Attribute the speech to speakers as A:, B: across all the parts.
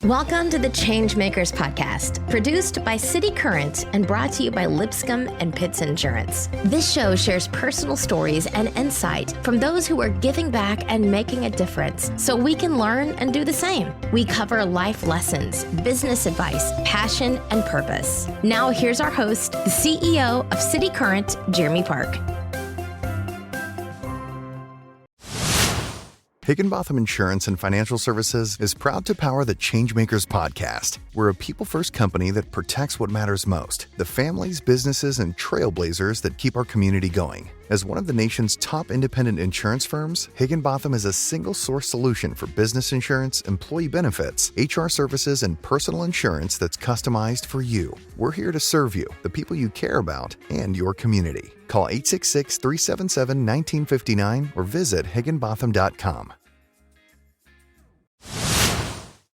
A: Welcome to the Changemakers podcast, produced by City Current and brought to you by Lipscomb and Pitts Insurance. This show shares personal stories and insight from those who are giving back and making a difference so we can learn and do the same. We cover life lessons, business advice, passion, and purpose. Now here's our host, the CEO of City Current, Jeremy Park.
B: Higginbotham Insurance and Financial Services is proud to power the Changemakers podcast. We're a people-first company that protects what matters most, the families, businesses, and trailblazers that keep our community going. As one of the nation's top independent insurance firms, Higginbotham is a single-source solution for business insurance, employee benefits, HR services, and personal insurance that's customized for you. We're here to serve you, the people you care about, and your community. Call 866-377-1959 or visit higginbotham.com.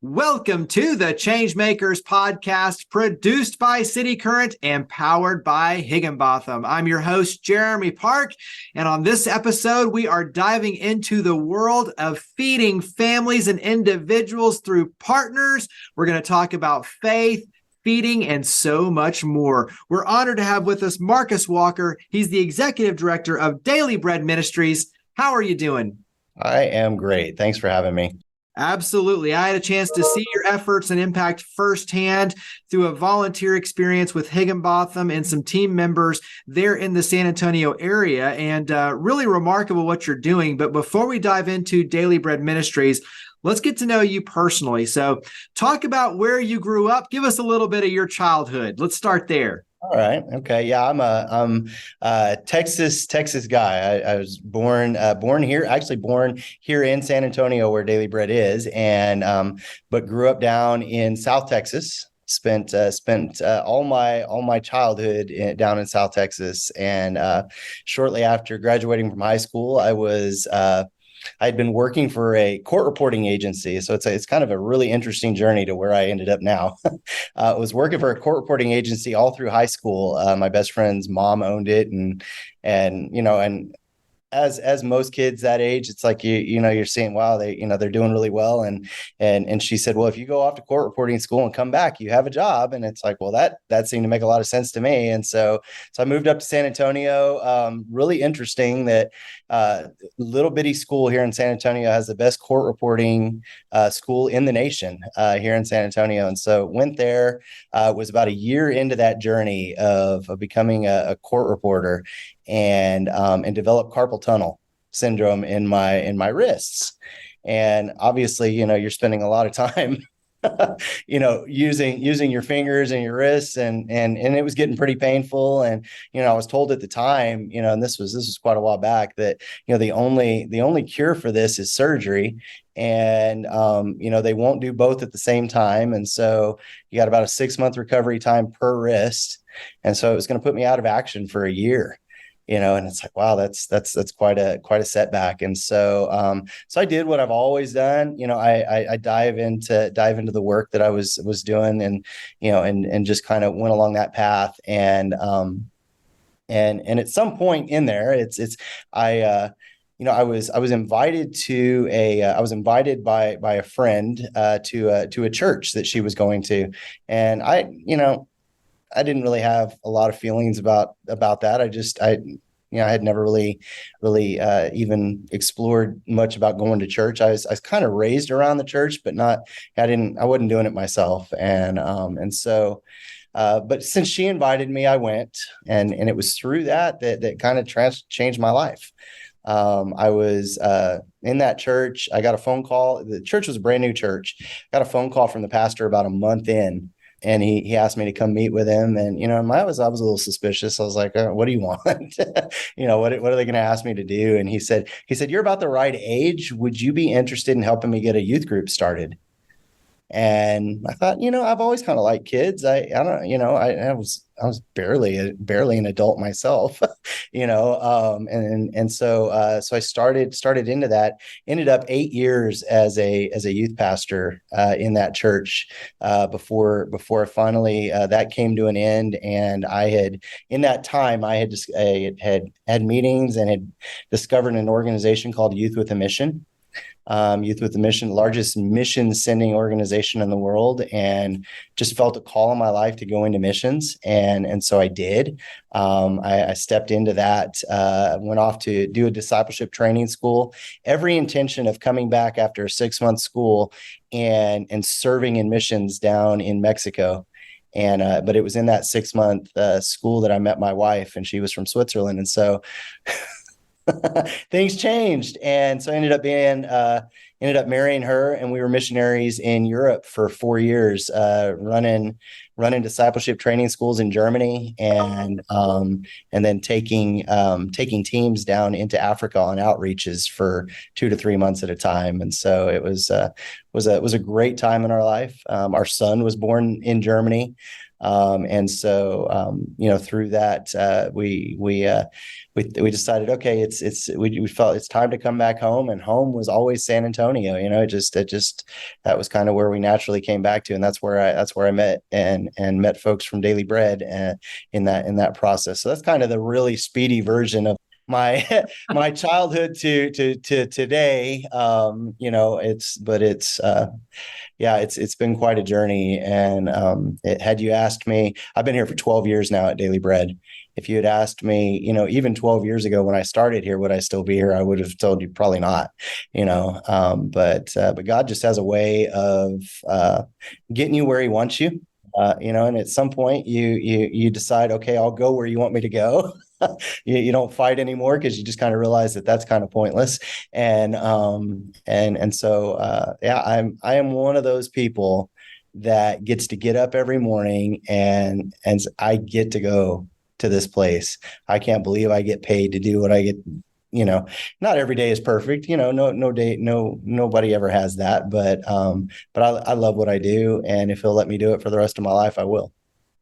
C: Welcome to the Changemakers podcast, produced by City Current and powered by Higginbotham. I'm your host, Jeremy Park, and on this episode, we are diving into the world of feeding families and individuals through partners. We're going to talk about faith, feeding, and so much more. We're honored to have with us Marcus Walker. He's the executive director of Daily Bread Ministries. How are you doing?
D: I am great. Thanks for having me.
C: Absolutely. I had a chance to see your efforts and impact firsthand through a volunteer experience with Higginbotham and some team members there in the San Antonio area, and really remarkable what you're doing. But before we dive into Daily Bread Ministries, let's get to know you personally. So talk about where you grew up. Give us a little bit of your childhood. Let's start there.
D: All right. Okay. Yeah, I'm a Texas guy. I was born here in San Antonio, where Daily Bread is, and but grew up down in South Texas. Spent all my childhood down in South Texas, and shortly after graduating from high school, I'd been working for a court reporting agency. So it's kind of a really interesting journey to where I ended up now. I was working for a court reporting agency all through high school. My best friend's mom owned it, and as most kids that age, it's like you're seeing, wow, they're doing really well, and she said, well, if you go off to court reporting school and come back, you have a job. And it's like, well, that seemed to make a lot of sense to me, and so I moved up to San Antonio. Really interesting that little bitty school here in San Antonio has the best court reporting school in the nation here in San Antonio, and so went there. Was about a year into that journey of becoming a court reporter, and developed carpal tunnel syndrome in my wrists. And obviously, you're spending a lot of time, using your fingers and your wrists, and it was getting pretty painful. And, I was told at the time, and this was quite a while back, that, the only cure for this is surgery. And, they won't do both at the same time. And so you got about a 6-month recovery time per wrist. And so it was going to put me out of action for a year. And it's like, wow, that's quite a setback. And so, so I did what I've always done. I dive into the work that I was doing, and, and just kind of went along that path. And at some point in there, I was invited by a friend to a church that she was going to, and I didn't really have a lot of feelings about that. I had never really even explored much about going to church. I was kind of raised around the church, but I wasn't doing it myself. And so, but since she invited me, I went, and it was through that kind of changed my life. I was in that church. I got a phone call. The church was a brand new church. Got a phone call from the pastor about a month in. And he asked me to come meet with him. And, I was a little suspicious. I was like, what do you want? What are they going to ask me to do? And he said, you're about the right age. Would you be interested in helping me get a youth group started? And I thought, I've always kind of liked kids. I was barely an adult myself, and so I started into that. Ended up 8 years as a youth pastor in that church before finally that came to an end. And in that time I had meetings and had discovered an organization called Youth with a Mission. Youth with the Mission, largest mission sending organization in the world, and just felt a call in my life to go into missions. And so I did. I stepped into that, went off to do a discipleship training school, every intention of coming back after a 6-month school and serving in missions down in Mexico. But it was in that 6-month school that I met my wife, and she was from Switzerland. And so things changed. And so I ended up marrying her, and we were missionaries in Europe for 4 years, running discipleship training schools in Germany, and then taking teams down into Africa on outreaches for 2 to 3 months at a time. And so it was a great time in our life. Our son was born in Germany. And so, through that, we decided, okay, we felt it's time to come back home, and home was always San Antonio. That was kind of where we naturally came back to. And that's where I met and met folks from Daily Bread in that process. So that's kind of the really speedy version of my childhood to today. It's been quite a journey. And had you asked me, I've been here for 12 years now at Daily Bread. If you had asked me, even 12 years ago when I started here, would I still be here? I would have told you probably not, but God just has a way of getting you where he wants you. And at some point you decide, okay, I'll go where you want me to go. You don't fight anymore, because you just kind of realize that that's kind of pointless. And so I am one of those people that gets to get up every morning and I get to go to this place. I can't believe I get paid to do what I get. Not every day is perfect. Nobody ever has that, but I love what I do. And if he'll let me do it for the rest of my life, I will.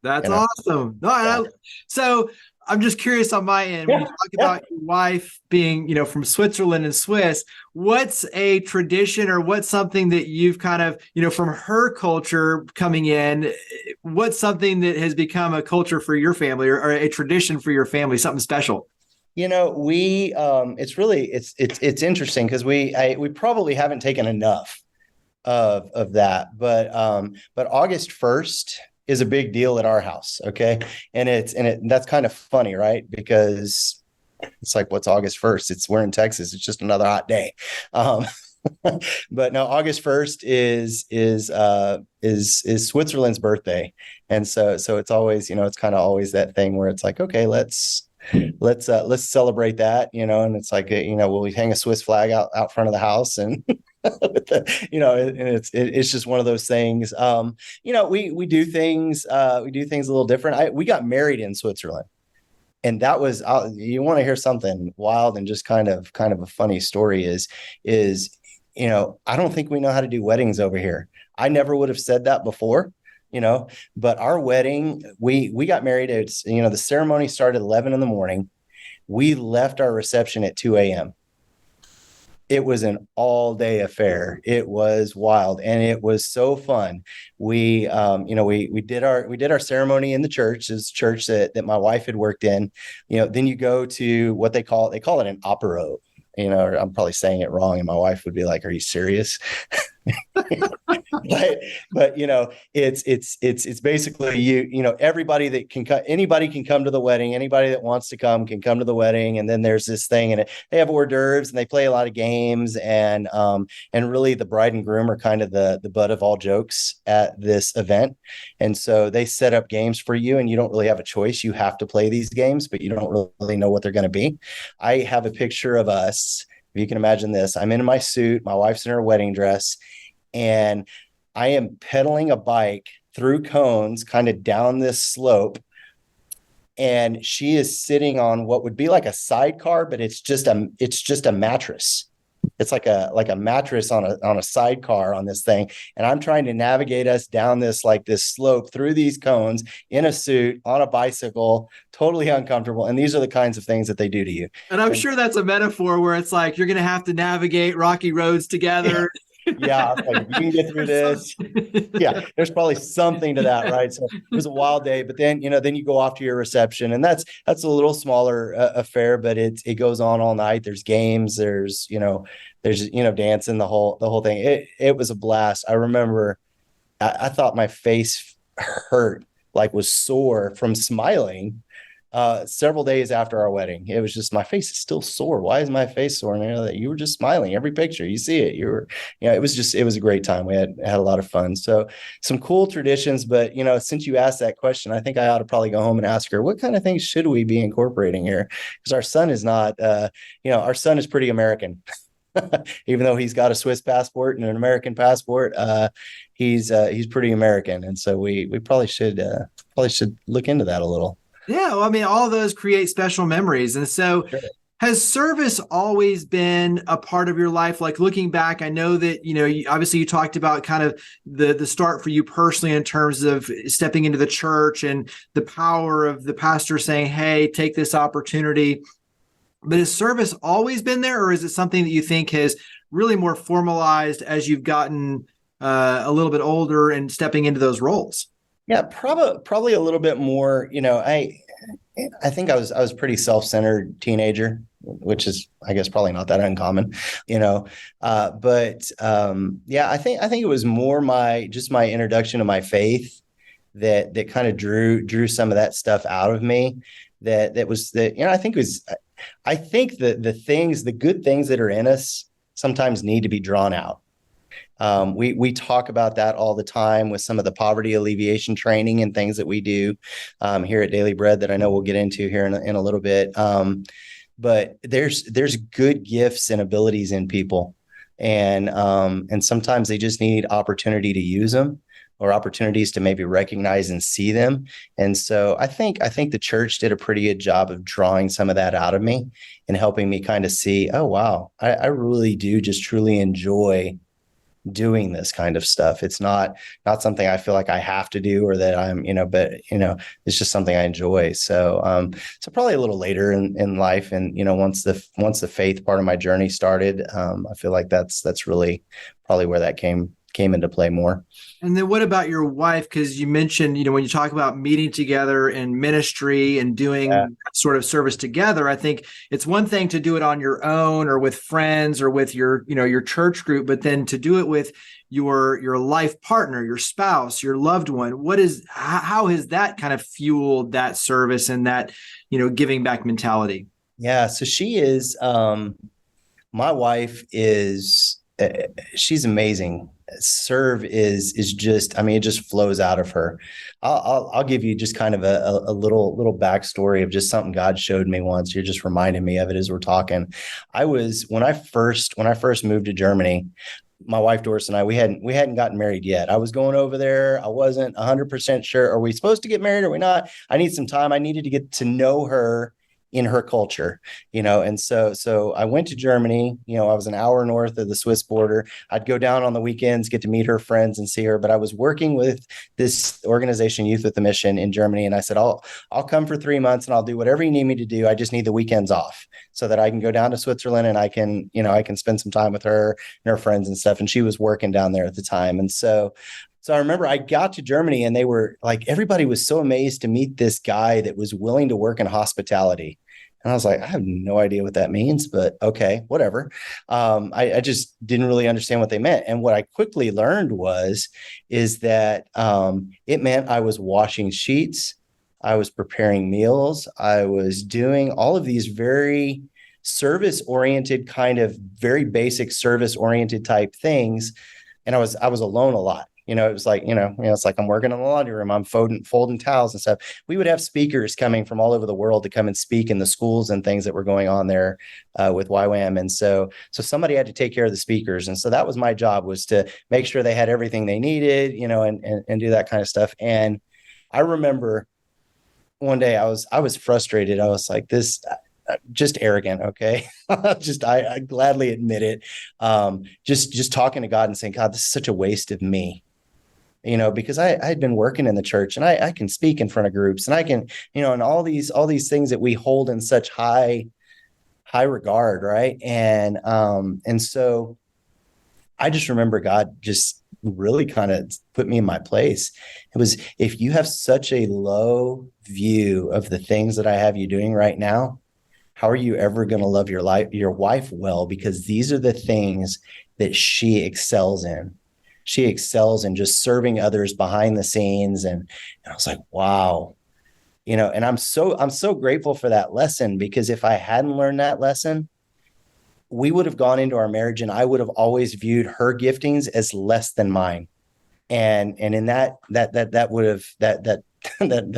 C: That's awesome. No, so I'm just curious on my end, when you talk about your wife being, from Switzerland and Swiss, what's a tradition or what's something that you've kind of, from her culture coming in, what's something that has become a culture for your family or a tradition for your family, something special? It's interesting, because we probably haven't taken enough of that, but August 1st is a big deal at our house. Okay. And that's kind of funny, right? Because it's like, what's August 1st? We're in Texas. It's just another hot day. But no, August 1st is Switzerland's birthday. And so it's always, it's kind of always that thing where it's like, okay, let's celebrate that, and it's like, we hang a Swiss flag out front of the house, and it's just one of those things. We do things a little different. We got married in Switzerland, and that was, you want to hear something wild and just kind of a funny story is, I don't think we know how to do weddings over here. I never would have said that before. But our wedding, we got married. It's, the ceremony started at 11 in the morning. We left our reception at 2 a.m. It was an all day affair. It was wild. And it was so fun. We did our ceremony in the church, this church that my wife had worked in. Then you go to what they call it an apéro. I'm probably saying it wrong, and my wife would be like, "Are you serious?" but it's basically everybody that can come, anybody can come to the wedding. Anybody that wants to come can come to the wedding. And then there's this thing, and they have hors d'oeuvres, and they play a lot of games, and really the bride and groom are kind of the butt of all jokes at this event. And so they set up games for you, and you don't really have a choice. You have to play these games, but you don't really know what they're going to be. I have a picture of us. If you can imagine this, I'm in my suit, my wife's in her wedding dress, and I am pedaling a bike through cones, kind of down this slope. And she is sitting on what would be like a sidecar, but it's just a mattress. It's like a mattress on a sidecar on this thing. And I'm trying to navigate us down this slope through these cones in a suit on a bicycle, totally uncomfortable. And these are the kinds of things that they do to you. And I'm sure that's a metaphor where it's like, you're going to have to navigate rocky roads together.
D: Yeah, I was like, if you can get through this, yeah, there's probably something to that, right? So it was a wild day, but then, then you go off to your reception, and that's a little smaller affair, but it goes on all night. There's games, there's dancing, the whole thing. It was a blast. I remember I thought my face hurt, like was sore from smiling several days after our wedding. It was just, my face is still sore. Why is my face sore? And that you were just smiling every picture. You see it. It was a great time. We had a lot of fun. So some cool traditions, but since you asked that question, I think I ought to probably go home and ask her, what kind of things should we be incorporating here? Because our son is not, our son is pretty American. Even though he's got a Swiss passport and an American passport, he's pretty American. And so we probably should look into that a little.
C: Yeah, well, I mean, all of those create special memories. And so
D: Sure.
C: has service always been a part of your life? Like looking back, I know that, obviously you talked about kind of the start for you personally in terms of stepping into the church and the power of the pastor saying, hey, take this opportunity. But has service always been there, or is it something that you think has really more formalized as you've gotten a little bit older and stepping into those roles?
D: Yeah, probably a little bit more. I think I was a pretty self-centered teenager, which is, I guess, probably not that uncommon. But yeah, I think it was more my introduction to my faith that kind of drew some of that stuff out of me. I think that the good things that are in us sometimes need to be drawn out. We talk about that all the time with some of the poverty alleviation training and things that we do here at Daily Bread that I know we'll get into here in a little bit. But there's good gifts and abilities in people, and sometimes they just need opportunity to use them, or opportunities to maybe recognize and see them. And so I think the church did a pretty good job of drawing some of that out of me and helping me kind of see, oh, wow, I really do just truly enjoy doing this kind of stuff. It's not something I feel like I have to do, or that I'm, but it's just something I enjoy. So, so probably a little later in life, and once the faith part of my journey started, I feel like that's really probably where that came into play more.
C: And then what about your wife? Because you mentioned, when you talk about meeting together in ministry and doing sort of service together, I think it's one thing to do it on your own or with friends or with your church group, but then to do it with your life partner, your spouse, your loved one. How has that kind of fueled that service and that, giving back mentality?
D: Yeah. So she is, my wife is, she's amazing. Serve is just, it just flows out of her. I'll give you just kind of a little backstory of just something God showed me once. You're just reminding me of it as we're talking. When I first moved to Germany, my wife Doris and I, we hadn't gotten married yet. I was going over there. I wasn't 100% sure. Are we supposed to get married? Or are we not? I need some time. I needed to get to know her in her culture, and so I went to Germany. I was an hour north of the Swiss border. I'd go down on the weekends, get to meet her friends and see her. But I was working with this organization, Youth with a Mission, in Germany, and I said, I'll come for 3 months and I'll do whatever you need me to do. I just need the weekends off so that I can go down to Switzerland and I can spend some time with her and her friends and stuff. And she was working down there at the time, and so I remember I got to Germany and they were like, everybody was so amazed to meet this guy that was willing to work in hospitality. And I was like, I have no idea what that means, but okay, whatever. I just didn't really understand what they meant. And what I quickly learned is that it meant I was washing sheets. I was preparing meals. I was doing all of these very service-oriented, kind of very basic service-oriented type things. And I was alone a lot. It was like, it's like I'm working in the laundry room. I'm folding towels and stuff. We would have speakers coming from all over the world to come and speak in the schools and things that were going on there with YWAM. And so somebody had to take care of the speakers. And so that was my job, was to make sure they had everything they needed, and do that kind of stuff. And I remember one day I was frustrated. I was like, this just arrogant. Okay. I gladly admit it. Just talking to God and saying, God, this is such a waste of me. Because I had been working in the church and I can speak in front of groups and I can, and all these things that we hold in such high regard. Right. And so I just remember God just really kind of put me in my place. It was, if you have such a low view of the things that I have you doing right now, how are you ever going to love your wife well? Because these are the things that she excels in. She excels in just serving others behind the scenes. And I was like, wow, and I'm so grateful for that lesson, because if I hadn't learned that lesson, we would have gone into our marriage and I would have always viewed her giftings as less than mine. And in that would have, that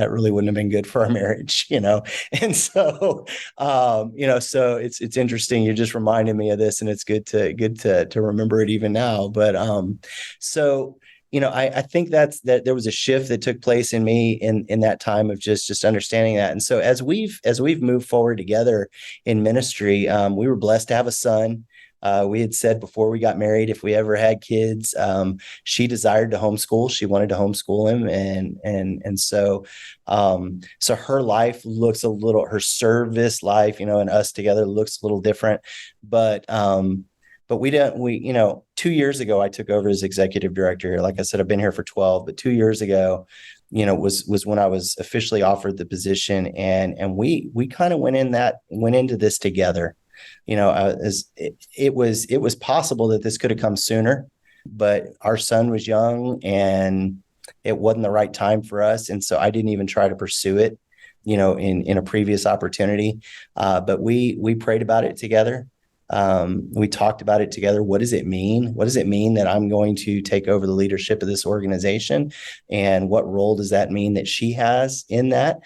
D: really wouldn't have been good for our marriage, And so, so it's interesting. You just reminded me of this, and it's good to remember it even now. But, so, I think that there was a shift that took place in me in that time of just understanding that. And so as we've moved forward together in ministry, we were blessed to have a son. We had said before we got married, if we ever had kids, she desired to homeschool. She wanted to homeschool him. And so her life looks her service life, and us together looks a little different, but 2 years ago, I took over as executive director here. Like I said, I've been here for 12, but 2 years ago, was when I was officially offered the position, and we kind of went into this together. It was possible that this could have come sooner, but our son was young and it wasn't the right time for us. And so I didn't even try to pursue it, in a previous opportunity. But we prayed about it together. We talked about it together. What does it mean? What does it mean that I'm going to take over the leadership of this organization? And what role does that mean that she has in that?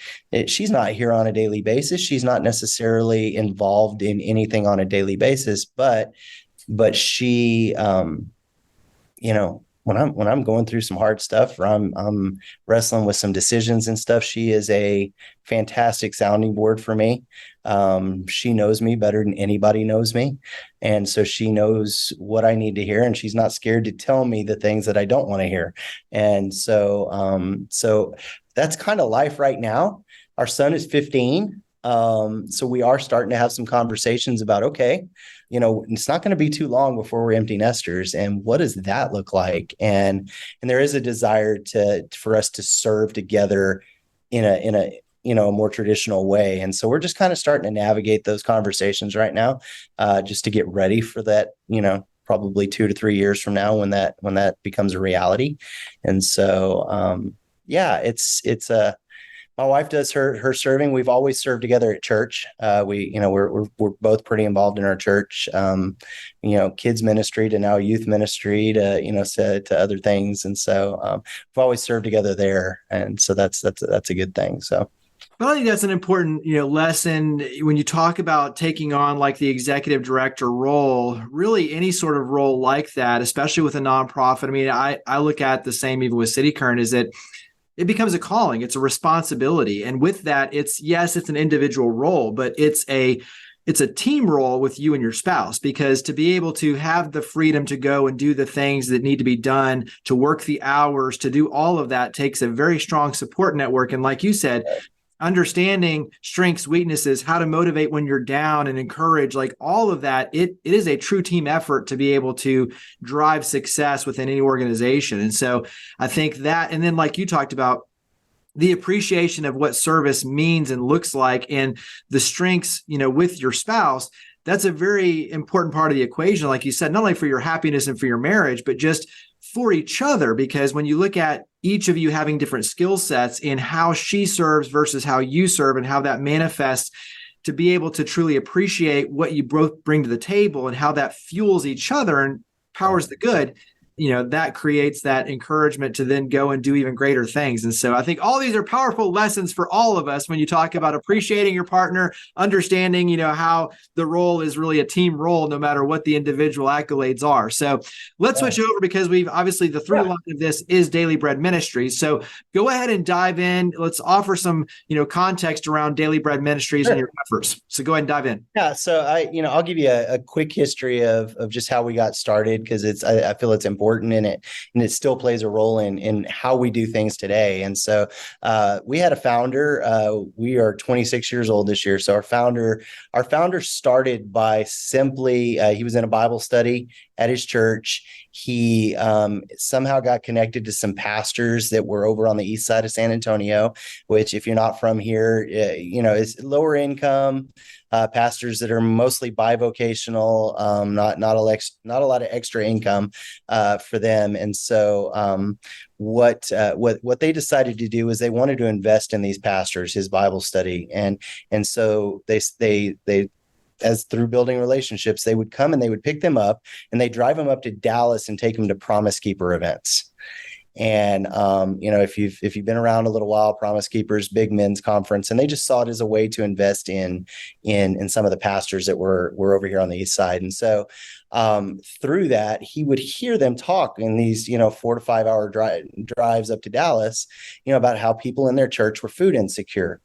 D: She's not here on a daily basis. She's not necessarily involved in anything on a daily basis, but she, when I'm going through some hard stuff, or I'm wrestling with some decisions and stuff, she is a fantastic sounding board for me. She knows me better than anybody knows me. And so she knows what I need to hear, and she's not scared to tell me the things that I don't want to hear. And so that's kind of life right now. Our son is 15. So we are starting to have some conversations about, okay, it's not going to be too long before we're empty nesters. And what does that look like? And there is a desire for us to serve together in a more traditional way. And so we're just kind of starting to navigate those conversations right now, just to get ready for that, probably 2 to 3 years from now when that becomes a reality. And so, my wife does her serving. We've always served together at church. We're both pretty involved in our church, kids ministry to now youth ministry to other things. And so we've always served together there. And so that's a good thing. So.
C: Well, I think that's an important, lesson when you talk about taking on like the executive director role, really any sort of role like that, especially with a nonprofit. I mean, I look at the same even with City Current, is that it becomes a calling. It's a responsibility. And with that, it's an individual role, but it's a team role with you and your spouse, because to be able to have the freedom to go and do the things that need to be done, to work the hours, to do all of that takes a very strong support network. And like you said, understanding strengths, weaknesses, how to motivate when you're down and encourage, like all of that, it is a true team effort to be able to drive success within any organization. And so I think that, and then like you talked about, the appreciation of what service means and looks like, and the strengths, with your spouse, that's a very important part of the equation. Like you said, not only for your happiness and for your marriage, but just for each other, because when you look at each of you having different skill sets in how she serves versus how you serve and how that manifests, to be able to truly appreciate what you both bring to the table and how that fuels each other and powers the good, that creates that encouragement to then go and do even greater things. And so I think all these are powerful lessons for all of us when you talk about appreciating your partner, understanding, how the role is really a team role, no matter what the individual accolades are. So let's switch over, because we've obviously the through line of this is Daily Bread Ministries. So go ahead and dive in. Let's offer some, context around Daily Bread Ministries and your efforts. So go ahead and dive in.
D: Yeah. So I'll give you a quick history of just how we got started, because I feel it's important in it, and it still plays a role in how we do things today. And so we had a founder. We are 26 years old this year. So our founder started by simply he was in a Bible study, at his church. He somehow got connected to some pastors that were over on the east side of San Antonio, which, if you're not from here, is lower income pastors that are mostly bivocational, not a lot of extra income for them. And so what they decided to do is they wanted to invest in these pastors, his Bible study, and so they as through building relationships, they would come and they would pick them up and they drive them up to Dallas and take them to Promise Keeper events. And if you've been around a little while, Promise Keepers, big men's conference, and they just saw it as a way to invest in some of the pastors that were over here on the east side. And so through that, he would hear them talk in these 4 to 5 hour drives up to Dallas, about how people in their church were food insecure.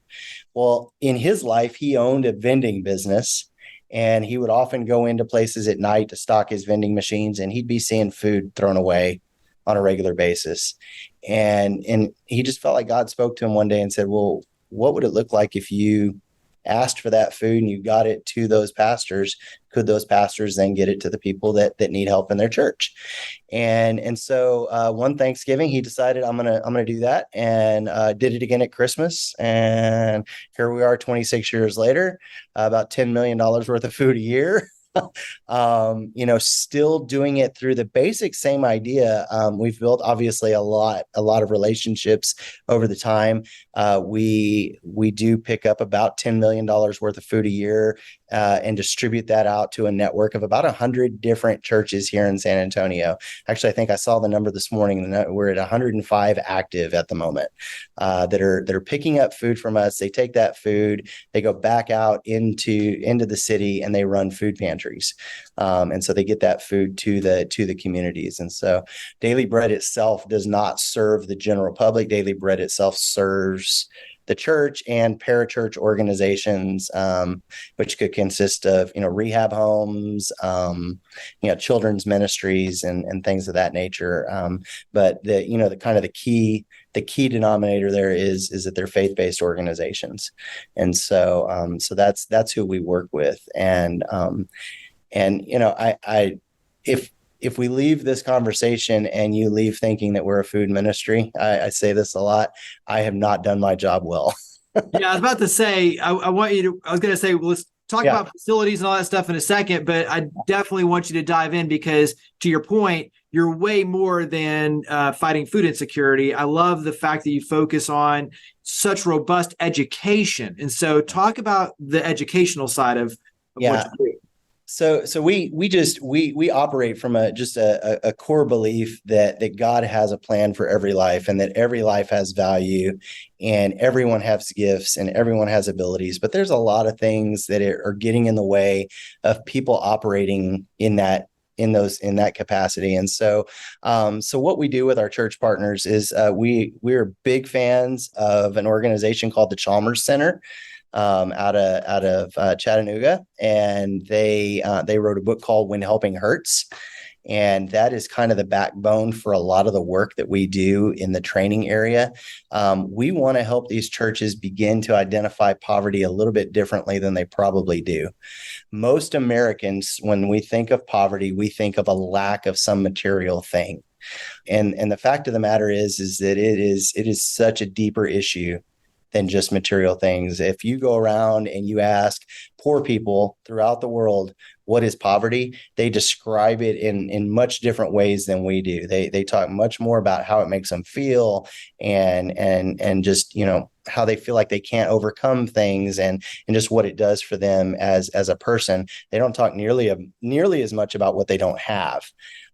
D: Well, in his life, he owned a vending business. And he would often go into places at night to stock his vending machines, and he'd be seeing food thrown away on a regular basis. And he just felt like God spoke to him one day and said, well, what would it look like if you asked for that food and you got it to those pastors? Could those pastors then get it to the people that need help in their church? And so one Thanksgiving, he decided, I'm gonna do that, and did it again at Christmas. And here we are 26 years later, about $10 million worth of food a year. Still doing it through the basic same idea. We've built obviously a lot of relationships over the time. We do pick up about $10 million worth of food a year and distribute that out to a network of about 100 different churches here in San Antonio. Actually, I think I saw the number this morning. We're at 105 active at the moment that are picking up food from us. They take that food, they go back out into the city, and they run food pantries. And so they get that food to the communities. And so Daily Bread itself does not serve the general public. Daily Bread itself serves the church and parachurch organizations, which could consist of, rehab homes, children's ministries and things of that nature. But the key denominator there is that they're faith-based organizations. And so that's who we work with. And if we leave this conversation and you leave thinking that we're a food ministry, I say this a lot, I have not done my job well.
C: Yeah, I was about to say, I was going to say, let's talk about facilities and all that stuff in a second, but I definitely want you to dive in because, to your point, you're way more than fighting food insecurity. I love the fact that you focus on such robust education. And so talk about the educational side of what you do.
D: So we operate from a core belief that God has a plan for every life, and that every life has value, and everyone has gifts and everyone has abilities. But there's a lot of things that are getting in the way of people operating in that capacity. And so what we do with our church partners is we're big fans of an organization called the Chalmers Center. Out of Chattanooga, and they wrote a book called When Helping Hurts. And that is kind of the backbone for a lot of the work that we do in the training area. We want to help these churches begin to identify poverty a little bit differently than they probably do. Most Americans, when we think of poverty, we think of a lack of some material thing. And the fact of the matter is that it is such a deeper issue than just material things. If you go around and you ask poor people throughout the world, what is poverty? They describe it in much different ways than we do. They talk much more about how it makes them feel and just, how they feel like they can't overcome things and just what it does for them as a person. They don't talk nearly as much about what they don't have.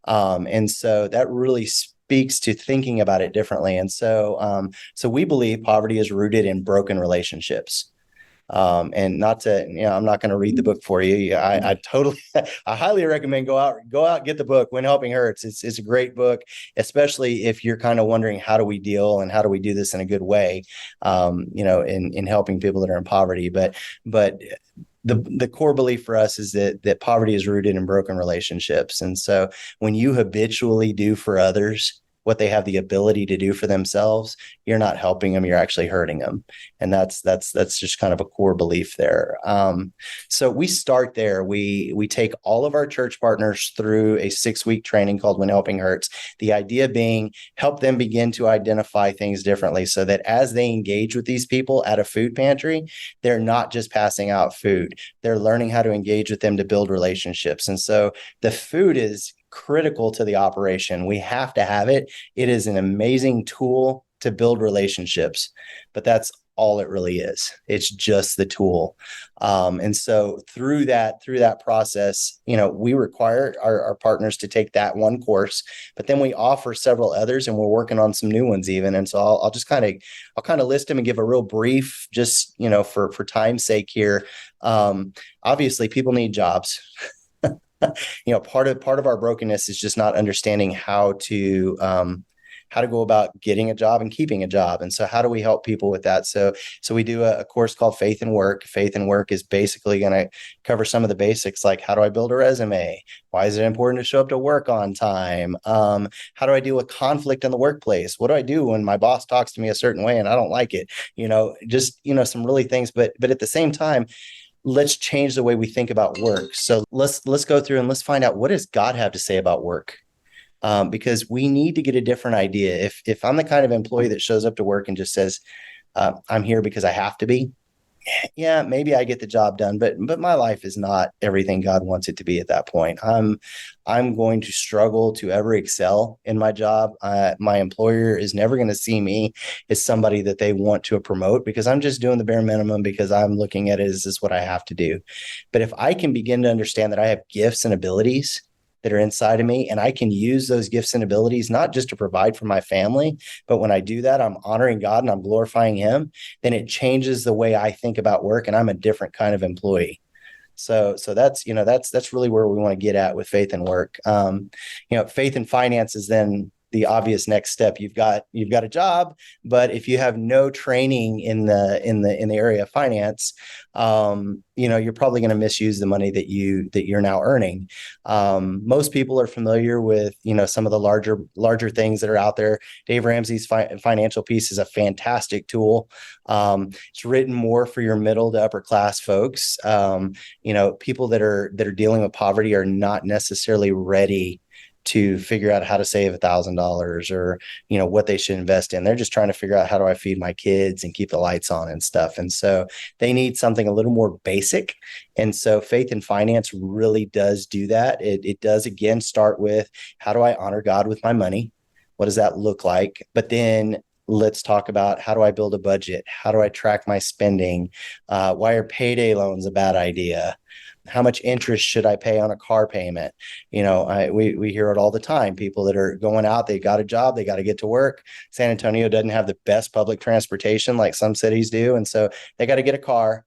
D: And so that really speaks to thinking about it differently. And so we believe poverty is rooted in broken relationships. And not to, I'm not going to read the book for you. I highly recommend go out, get the book When Helping Hurts. It's a great book, especially if you're kind of wondering, how do we deal and how do we do this in a good way, in helping people that are in poverty. But the core belief for us is that poverty is rooted in broken relationships. And so when you habitually do for others what they have the ability to do for themselves, you're not helping them, you're actually hurting them. And that's just kind of a core belief there. So we start there. We take all of our church partners through a 6-week training called When Helping Hurts. The idea being help them begin to identify things differently so that as they engage with these people at a food pantry, they're not just passing out food. They're learning how to engage with them to build relationships. And so the food is critical to the operation. We have to have it. It is an amazing tool to build relationships, but that's all it really is. It's just the tool. And so through that process, we require our partners to take that one course, but then we offer several others, and we're working on some new ones even. And so I'll just kind of list them and give a real brief, just, for time's sake here. Obviously people need jobs. Part of our brokenness is just not understanding how to go about getting a job and keeping a job. And so how do we help people with that? So we do a course called Faith and Work. Faith and Work is basically going to cover some of the basics, like how do I build a resume? Why is it important to show up to work on time? How do I deal with conflict in the workplace? What do I do when my boss talks to me a certain way and I don't like it? Some really things, but at the same time, let's change the way we think about work. So let's go through and let's find out, what does God have to say about work? Because we need to get a different idea. If I'm the kind of employee that shows up to work and just says, I'm here because I have to be, yeah, maybe I get the job done, but my life is not everything God wants it to be at that point. I'm going to struggle to ever excel in my job. My employer is never going to see me as somebody that they want to promote, because I'm just doing the bare minimum because I'm looking at it as this is what I have to do. But if I can begin to understand that I have gifts and abilities that are inside of me, and I can use those gifts and abilities, not just to provide for my family, but when I do that, I'm honoring God and I'm glorifying Him, then it changes the way I think about work, and I'm a different kind of employee. So that's really where we want to get at with Faith and Work. Faith and Finance is then the obvious next step. You've got a job, but if you have no training in the area of finance, you're probably going to misuse the money that you're now earning. Most people are familiar with, some of the larger things that are out there. Dave Ramsey's financial piece is a fantastic tool. It's written more for your middle to upper class folks. People that are dealing with poverty are not necessarily ready to figure out how to save $1,000 or, what they should invest in. They're just trying to figure out, how do I feed my kids and keep the lights on and stuff. And so they need something a little more basic. And so Faith and Finance really does do that. It does, again, start with, how do I honor God with my money? What does that look like? But then let's talk about, how do I build a budget? How do I track my spending? Why are payday loans a bad idea? How much interest should I pay on a car payment? We hear it all the time. People that are going out, they got a job, they got to get to work. San Antonio doesn't have the best public transportation like some cities do. And so they got to get a car,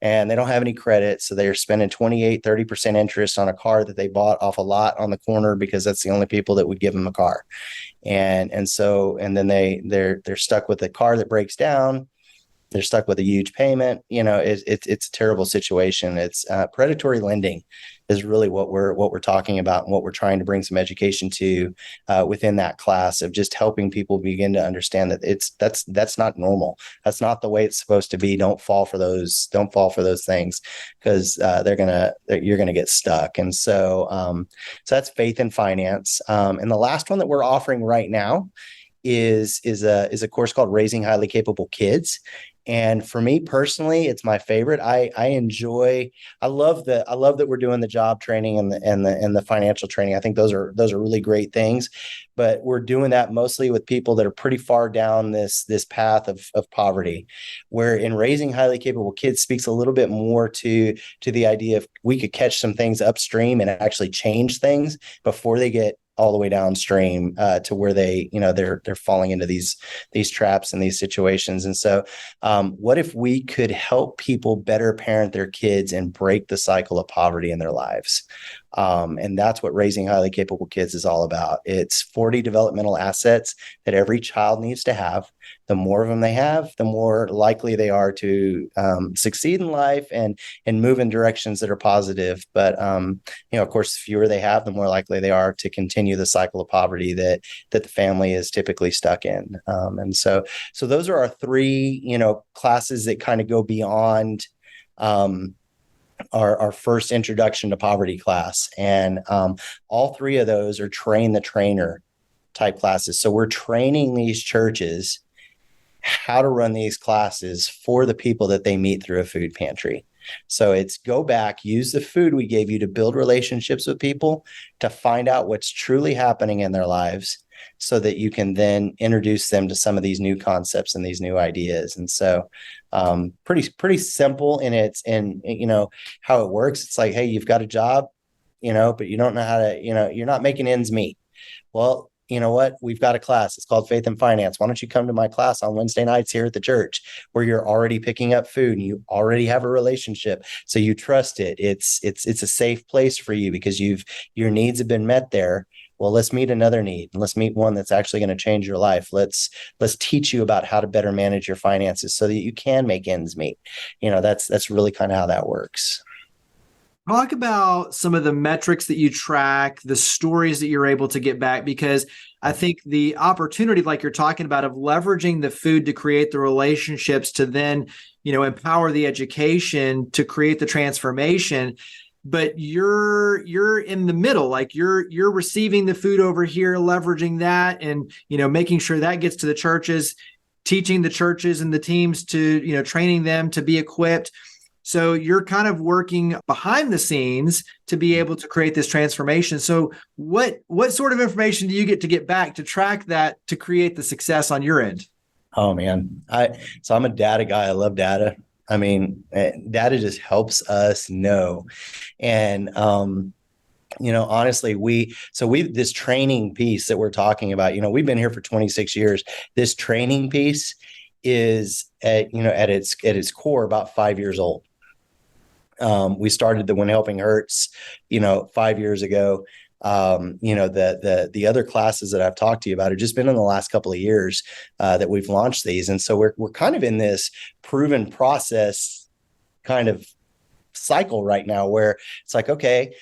D: and they don't have any credit. So they're spending 28-30% interest on a car that they bought off a lot on the corner because that's the only people that would give them a car. And then they're stuck with a car that breaks down. They're stuck with a huge payment. It's a terrible situation. It's predatory lending is really what we're talking about, and what we're trying to bring some education to within that class, of just helping people begin to understand that that's not normal. That's not the way it's supposed to be. Don't fall for those things, because you're gonna get stuck. And so that's Faith and Finance. And the last one that we're offering right now is a course called Raising Highly Capable Kids. And for me personally, it's my favorite. I love that we're doing the job training and the financial training. I think those are really great things, but we're doing that mostly with people that are pretty far down this path of poverty, where in Raising Highly Capable Kids speaks a little bit more to the idea of, we could catch some things upstream and actually change things before they get all the way downstream to where they're falling into these traps and these situations. And so what if we could help people better parent their kids and break the cycle of poverty in their lives? And that's what raising highly capable kids is all about. It's 40 developmental assets that every child needs to have. The more of them they have, the more likely they are to succeed in life and move in directions that are positive. But of course, the fewer they have, the more likely they are to continue the cycle of poverty that the family is typically stuck in. And so those are our three, classes that kind of go beyond our first introduction to poverty class. And all three of those are train the trainer type classes. So we're training these churches how to run these classes for the people that they meet through a food pantry. So it's go back, use the food we gave you to build relationships with people, to find out what's truly happening in their lives, so that you can then introduce them to some of these new concepts and these new ideas. And so pretty simple in how it works. It's like, hey, you've got a job, but you don't know how to, you're not making ends meet. Well, you know what? We've got a class. It's called Faith and Finance. Why don't you come to my class on Wednesday nights here at the church, where you're already picking up food and you already have a relationship, so you trust it. It's a safe place for you because your needs have been met there. Well, let's meet another need. Let's meet one that's actually going to change your life. Let's teach you about how to better manage your finances so that you can make ends meet. That's really kind of how that works.
C: Talk about some of the metrics that you track, the stories that you're able to get back, because I think the opportunity, like you're talking about, of leveraging the food to create the relationships to then, empower the education to create the transformation. But you're in the middle, like you're receiving the food over here, leveraging that, and making sure that gets to the churches, teaching the churches and the teams to training them to be equipped. So you're kind of working behind the scenes to be able to create this transformation. So what sort of information do you get back to track that, to create the success on your end?
D: Oh man, so I'm a data guy. I love data. I mean, data just helps us know. And, honestly, this training piece that we're talking about, we've been here for 26 years. This training piece is at its core about 5 years old. We started the When Helping Hurts, 5 years ago. The other classes that I've talked to you about have just been in the last couple of years that we've launched these. And so we're kind of in this proven process kind of cycle right now, where it's like, okay,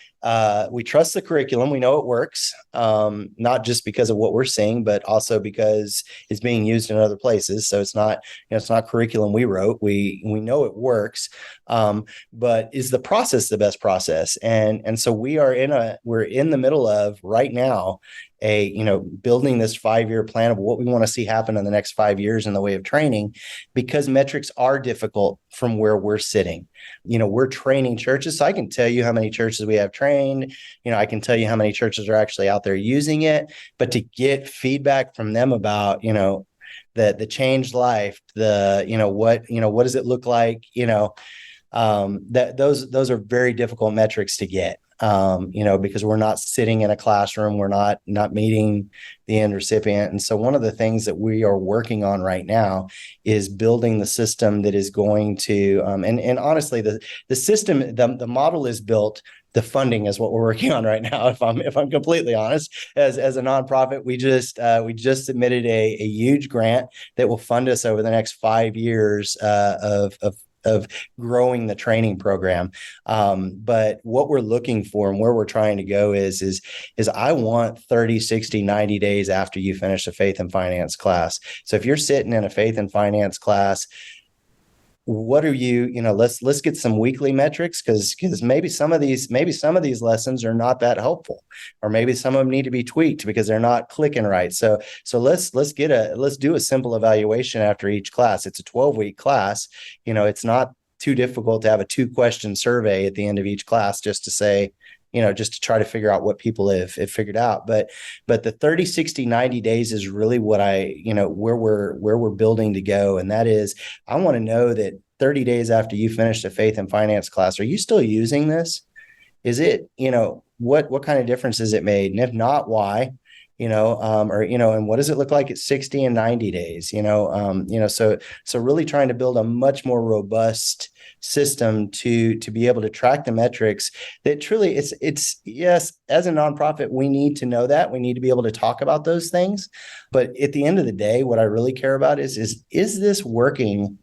D: we trust the curriculum. We know it works, not just because of what we're seeing, but also because it's being used in other places. So it's not curriculum we wrote. We know it works, but is the process the best process? And so we're in the middle of right now building this 5-year plan of what we want to see happen in the next 5 years in the way of training, because metrics are difficult from where we're sitting. We're training churches. So I can tell you how many churches we have trained. I can tell you how many churches are actually out there using it, but to get feedback from them about, the changed life, what does it look like? That those are very difficult metrics to get. Because we're not sitting in a classroom, we're not meeting the end recipient. And so one of the things that we are working on right now is building the system that is going to, and honestly, the system, the model is built. The funding is what we're working on right now. If I'm completely honest, as a nonprofit, we just submitted a huge grant that will fund us over the next 5 years of growing the training program. But what we're looking for and where we're trying to go is I want 30, 60, 90 days after you finish a faith and finance class. So if you're sitting in a faith and finance class, what are let's get some weekly metrics, because maybe some of these lessons are not that helpful, or maybe some of them need to be tweaked because they're not clicking right. So let's do a simple evaluation after each class. It's a 12-week class. It's not too difficult to have a 2-question survey at the end of each class, just to say, just to try to figure out what people have figured out. But the 30, 60, 90 days is really what where we're building to go. And that is, I want to know that 30 days after you finish the faith and finance class, are you still using this? Is it, what kind of difference has it made? And if not, why? and what does it look like at 60 and 90 days, so really trying to build a much more robust system to be able to track the metrics that truly it's yes, as a nonprofit, we need to know that we need to be able to talk about those things. But at the end of the day, what I really care about is this working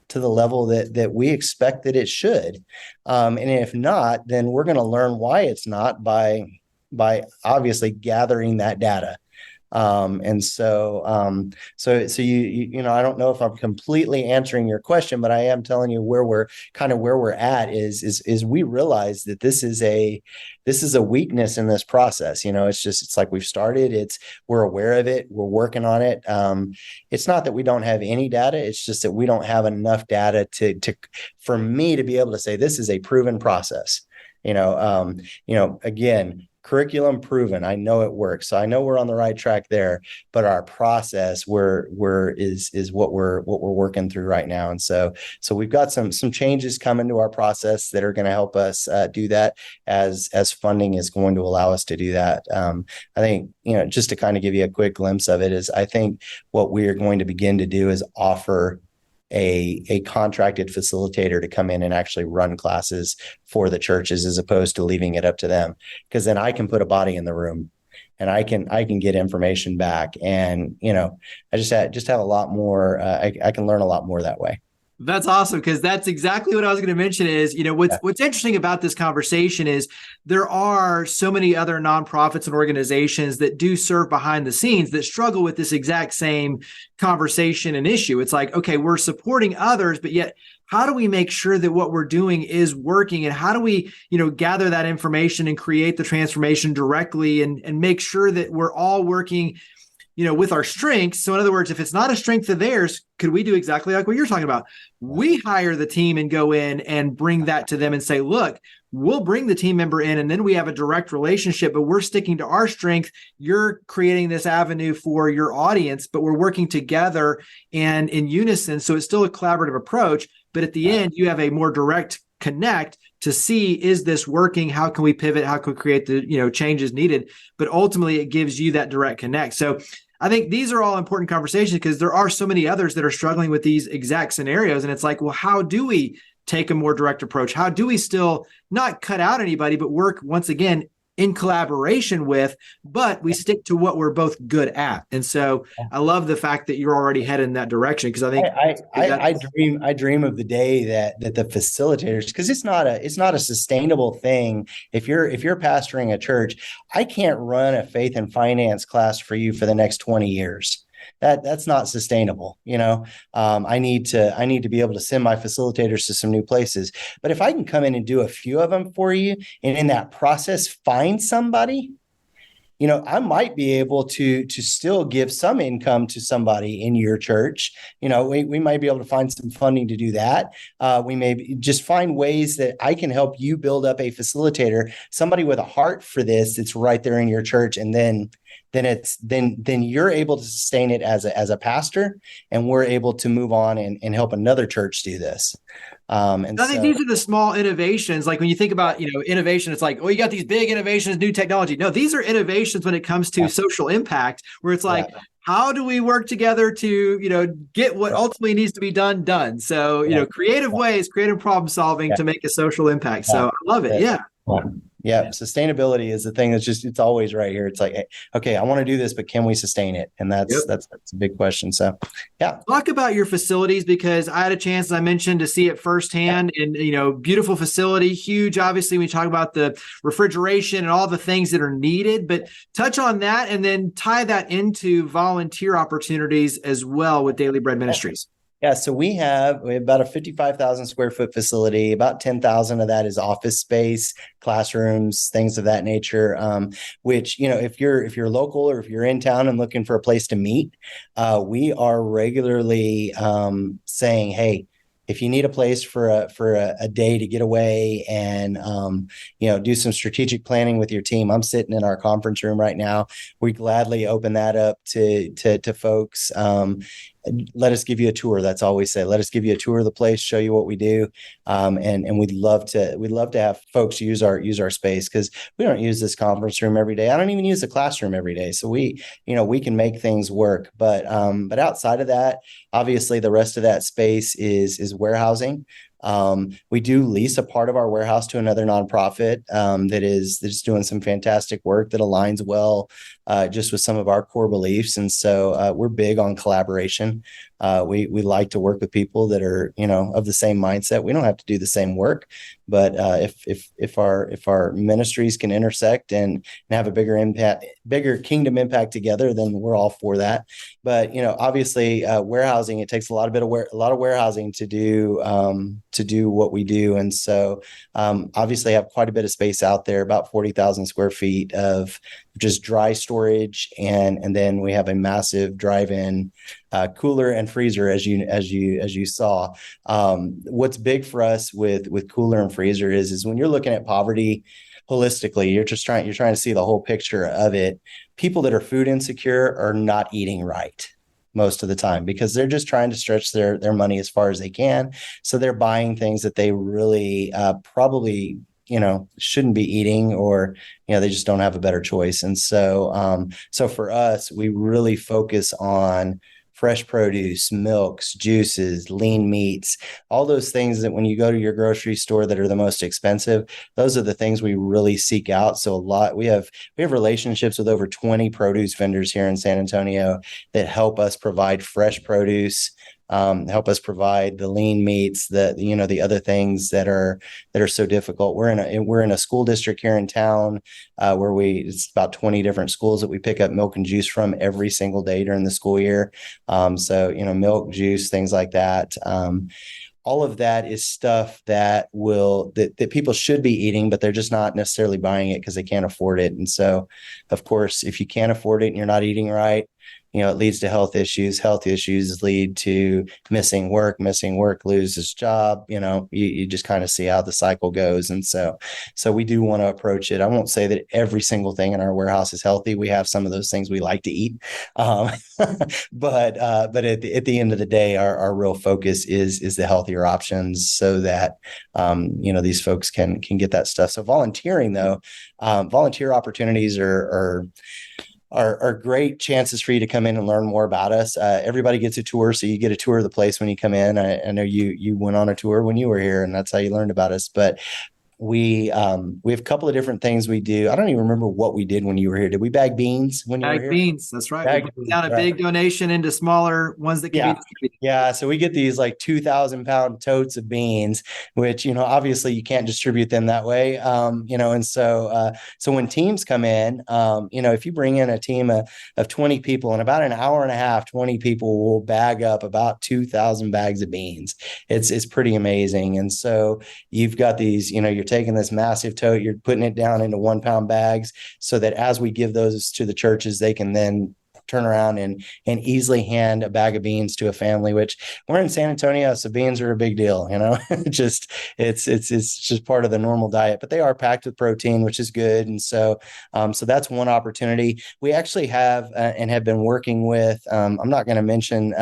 D: to the level that we expect that it should? And if not, then we're going to learn why it's not by obviously gathering that data. So I don't know if I'm completely answering your question, but I am telling you where we're at is we realize that this is a weakness in this process. It's like we've started, we're aware of it, we're working on it. It's not that we don't have any data. It's just that we don't have enough data for me to be able to say this is a proven process. Again, curriculum proven. I know it works. So I know we're on the right track there, but our process is what we're working through right now. And so we've got some changes coming to our process that are going to help us do that as funding is going to allow us to do that. I think, just to kind of give you a quick glimpse of it is I think what we are going to begin to do is offer a contracted facilitator to come in and actually run classes for the churches as opposed to leaving it up to them. Because then I can put a body in the room and I can get information back. And, I just have a lot more, I can learn a lot more that way.
C: That's awesome, because that's exactly what I was going to mention is, what's interesting about this conversation is there are so many other nonprofits and organizations that do serve behind the scenes that struggle with this exact same conversation and issue. It's like, okay, we're supporting others, but yet how do we make sure that what we're doing is working? And how do we, gather that information and create the transformation directly and make sure that we're all working with our strengths? So in other words, if it's not a strength of theirs, could we do exactly like what you're talking about? We hire the team and go in and bring that to them and say, look, we'll bring the team member in and then we have a direct relationship, but we're sticking to our strength. You're creating this avenue for your audience, but we're working together and in unison. So it's still a collaborative approach, but at the end, you have a more direct connect to see, is this working? How can we pivot? How can we create the changes needed? But ultimately, it gives you that direct connect. So I think these are all important conversations because there are so many others that are struggling with these exact scenarios. And it's like, well, how do we take a more direct approach? How do we still not cut out anybody, but work once again in collaboration with, but we stick to what we're both good at? And so I love the fact that you're already headed in that direction, because I think
D: I dream of the day that the facilitators, because it's not a sustainable thing. If you're pastoring a church, I can't run a faith and finance class for you for the next 20 years. That's not sustainable. I need to be able to send my facilitators to some new places. But if I can come in and do a few of them for you, and in that process find somebody, I might be able to still give some income to somebody in your church. We might be able to find some funding to do that. We may just find ways that I can help you build up a facilitator, somebody with a heart for this that's right there in your church, and then you're able to sustain it as a pastor, and we're able to move on and help another church do this. And
C: I think these are the small innovations. Like when you think about, innovation, it's like, oh, you got these big innovations, new technology. No, these are innovations when it comes to social impact, where it's like, how do we work together to, get what ultimately needs to be done? So, creative ways, creative problem solving to make a social impact. So I love it. Yeah.
D: Yeah. Sustainability is the thing it's always right here. It's like, okay, I want to do this, but can we sustain it? And that's a big question. So, yeah.
C: Talk about your facilities, because I had a chance, as I mentioned, to see it firsthand. And, beautiful facility, huge. Obviously, when you talk about the refrigeration and all the things that are needed, but touch on that and then tie that into volunteer opportunities as well with Daily Bread Ministries.
D: Yeah, so we have about a 55,000 square foot facility. About 10,000 of that is office space, classrooms, things of that nature. Which, if you're local or if you're in town and looking for a place to meet, we are regularly saying, hey, if you need a place for a day to get away and do some strategic planning with your team, I'm sitting in our conference room right now. We gladly open that up to folks. let us give you a tour. That's all we say. Let us give you a tour of the place, show you what we do. And we'd love to have folks use our space, because we don't use this conference room every day. I don't even use the classroom every day. So we can make things work. But outside of that, obviously the rest of that space is warehousing. We do lease a part of our warehouse to another nonprofit that is doing some fantastic work that aligns well just with some of our core beliefs. And so we're big on collaboration. We like to work with people that are, of the same mindset. We don't have to do the same work, but if our ministries can intersect and have a bigger kingdom impact together, then we're all for that. But obviously, warehousing, it takes a lot of warehousing to do what we do, and so obviously have quite a bit of space out there, about 40,000 square feet of just dry storage, and then we have a massive drive-in cooler and freezer, as you saw. What's big for us with cooler and freezer is when you're looking at poverty holistically, you're trying to see the whole picture of it. People that are food insecure are not eating right most of the time, because they're just trying to stretch their money as far as they can. So they're buying things that they really probably shouldn't be eating, or they just don't have a better choice. And so for us, we really focus on fresh produce, milks, juices, lean meats, all those things that when you go to your grocery store that are the most expensive, those are the things we really seek out. So we have relationships with over 20 produce vendors here in San Antonio that help us provide fresh produce, help us provide the lean meats, the other things that are so difficult. We're in a school district here in town where it's about 20 different schools that we pick up milk and juice from every single day during the school year. So milk, juice, things like that. All of that is stuff that people should be eating, but they're just not necessarily buying it because they can't afford it. And so, of course, if you can't afford it and you're not eating right, it leads to health issues. Health issues lead to missing work. Missing work loses job. You just kind of see how the cycle goes. And so we do want to approach it. I won't say that every single thing in our warehouse is healthy. We have some of those things we like to eat. But at the end of the day, our real focus is the healthier options, so that, these folks can get that stuff. So volunteering, though, volunteer opportunities are great chances for you to come in and learn more about us. Everybody gets a tour, so you get a tour of the place when you come in. I know you went on a tour when you were here, and that's how you learned about us. But we have a couple of different things we do. I don't even remember what we did when you were here. Did we bag beans when you were here?
C: Bag beans, that's right. We put down a big donation into smaller ones that can be distributed.
D: Yeah, so we get these like 2,000-pound totes of beans, which obviously you can't distribute them that way. And so when teams come in, if you bring in a team of 20 people, in about an hour and a half, 20 people will bag up about 2,000 bags of beans. It's pretty amazing. And so you've got these, you're taking this massive tote, you're putting it down into 1-pound bags, so that as we give those to the churches, they can then turn around and easily hand a bag of beans to a family, which we're in San Antonio, so beans are a big deal. It's just part of the normal diet, but they are packed with protein, which is good. And so that's one opportunity. We actually have and have been working with, I'm not going to mention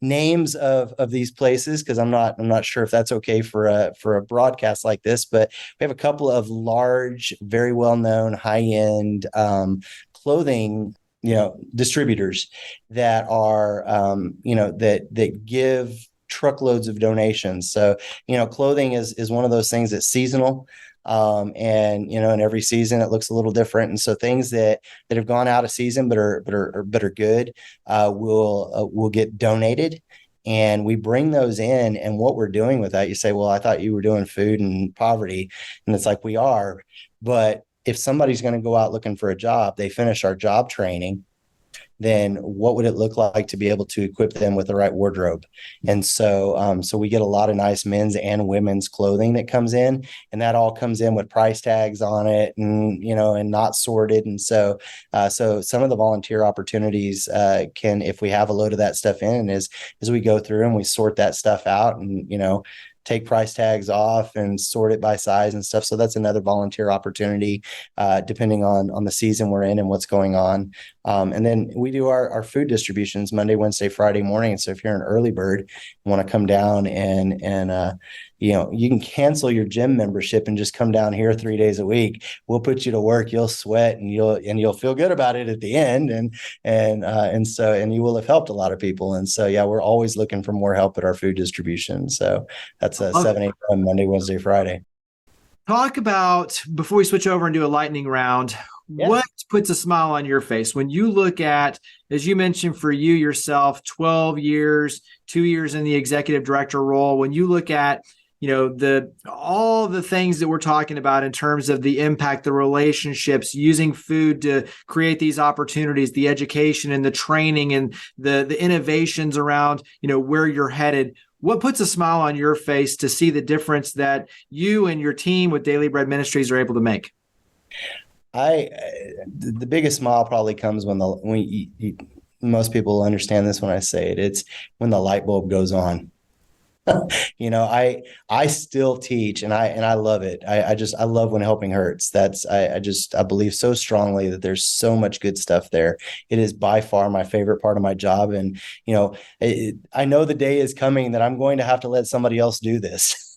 D: names of these places, because I'm not sure if that's okay for a broadcast like this, but we have a couple of large, very well-known, high-end clothing distributors that are, that give truckloads of donations. So, clothing is one of those things that's seasonal. And in every season it looks a little different. And so things that have gone out of season, but are good, will get donated. And we bring those in, and what we're doing with that, you say, well, I thought you were doing food and poverty. And it's like, we are, but if somebody's going to go out looking for a job, they finish our job training, then what would it look like to be able to equip them with the right wardrobe? And so we get a lot of nice men's and women's clothing that comes in, and that all comes in with price tags on it, and and not sorted. And so some of the volunteer opportunities can, if we have a load of that stuff in, is we go through and we sort that stuff out, and take price tags off and sort it by size and stuff. So that's another volunteer opportunity, depending on the season we're in and what's going on. And then we do our food distributions Monday, Wednesday, Friday morning. So if you're an early bird and want to come down and you can cancel your gym membership and just come down here 3 days a week. We'll put you to work. You'll sweat and you'll feel good about it at the end. And you will have helped a lot of people. And so, yeah, we're always looking for more help at our food distribution. So that's 7 a.m. Monday, Wednesday, Friday.
C: Talk about, before we switch over and do a lightning round, what puts a smile on your face when you look at, as you mentioned, for you yourself, 12 years, 2 years in the executive director role, when you look at all the things that we're talking about in terms of the impact, the relationships, using food to create these opportunities, the education and the training and the innovations around, where you're headed. What puts a smile on your face to see the difference that you and your team with Daily Bread Ministries are able to make?
D: The biggest smile probably comes when most people understand this when I say it. It's when the light bulb goes on. I still teach and I love it. I love when helping hurts. I believe so strongly that there's so much good stuff there. It is by far my favorite part of my job. And, I know the day is coming that I'm going to have to let somebody else do this.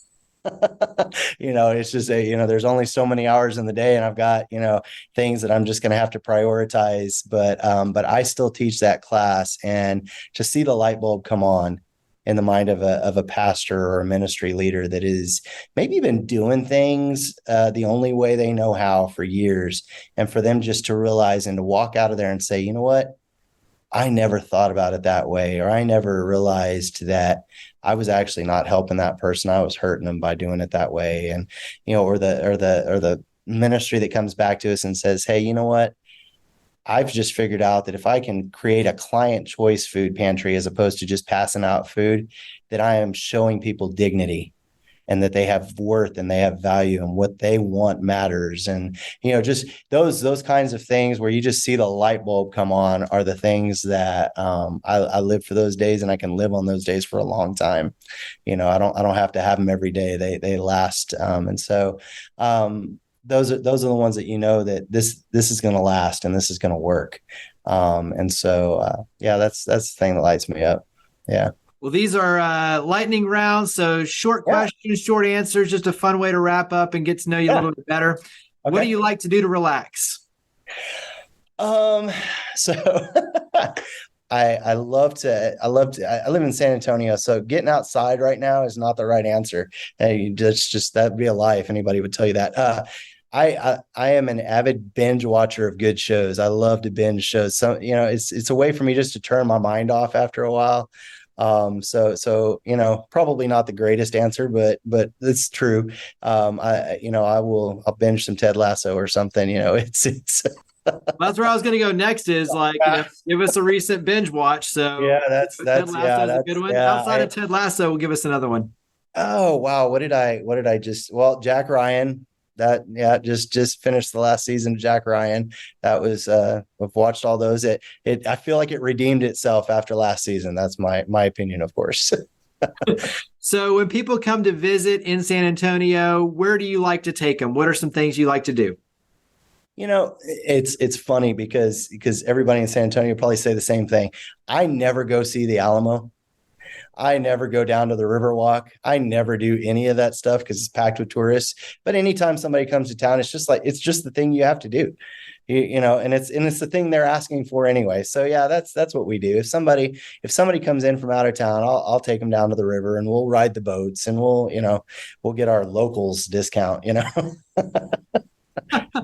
D: It's just there's only so many hours in the day and I've got, things that I'm just going to have to prioritize. But I still teach that class, and to see the light bulb come on in the mind of a pastor or a ministry leader that is maybe been doing things the only way they know how for years, and for them just to realize and to walk out of there and say, you know what, I never thought about it that way, or I never realized that I was actually not helping that person. I was hurting them by doing it that way. And, or the ministry that comes back to us and says, hey, you know what? I've just figured out that if I can create a client choice food pantry as opposed to just passing out food, that I am showing people dignity and that they have worth and they have value and what they want matters. And, just those kinds of things where you just see the light bulb come on are the things that I live for those days, and I can live on those days for a long time. I don't have to have them every day. They last. Those are the ones that that this is going to last and this is going to work. That's the thing that lights me up. Yeah.
C: Well, these are lightning rounds. So short questions, short answers, just a fun way to wrap up and get to know you a little bit better. Okay. What do you like to do to relax?
D: So I live in San Antonio, so getting outside right now is not the right answer. Just that'd be a lie if anybody would tell you that. I am an avid binge watcher of good shows. I love to binge shows. So, it's a way for me just to turn my mind off after a while. So probably not the greatest answer, but it's true. I'll binge some Ted Lasso or something. It's
C: Well, that's where I was going to go next is give us a recent binge watch. So
D: yeah, that's
C: Ted Lasso is a good one.
D: Yeah,
C: outside of Ted Lasso, we'll give us another one.
D: Oh, wow. What did I just, Jack Ryan, just finished the last season of Jack Ryan. That was, I've watched all those. I feel like it redeemed itself after last season. That's my opinion, of course.
C: So when people come to visit in San Antonio, where do you like to take them? What are some things you like to do?
D: It's funny because everybody in San Antonio probably say the same thing. I never go see the Alamo. I never go down to the Riverwalk. I never do any of that stuff because it's packed with tourists. But anytime somebody comes to town, it's just the thing you have to do, and it's the thing they're asking for anyway. So yeah, that's what we do. If somebody comes in from out of town, I'll take them down to the river and we'll ride the boats and we'll get our locals discount,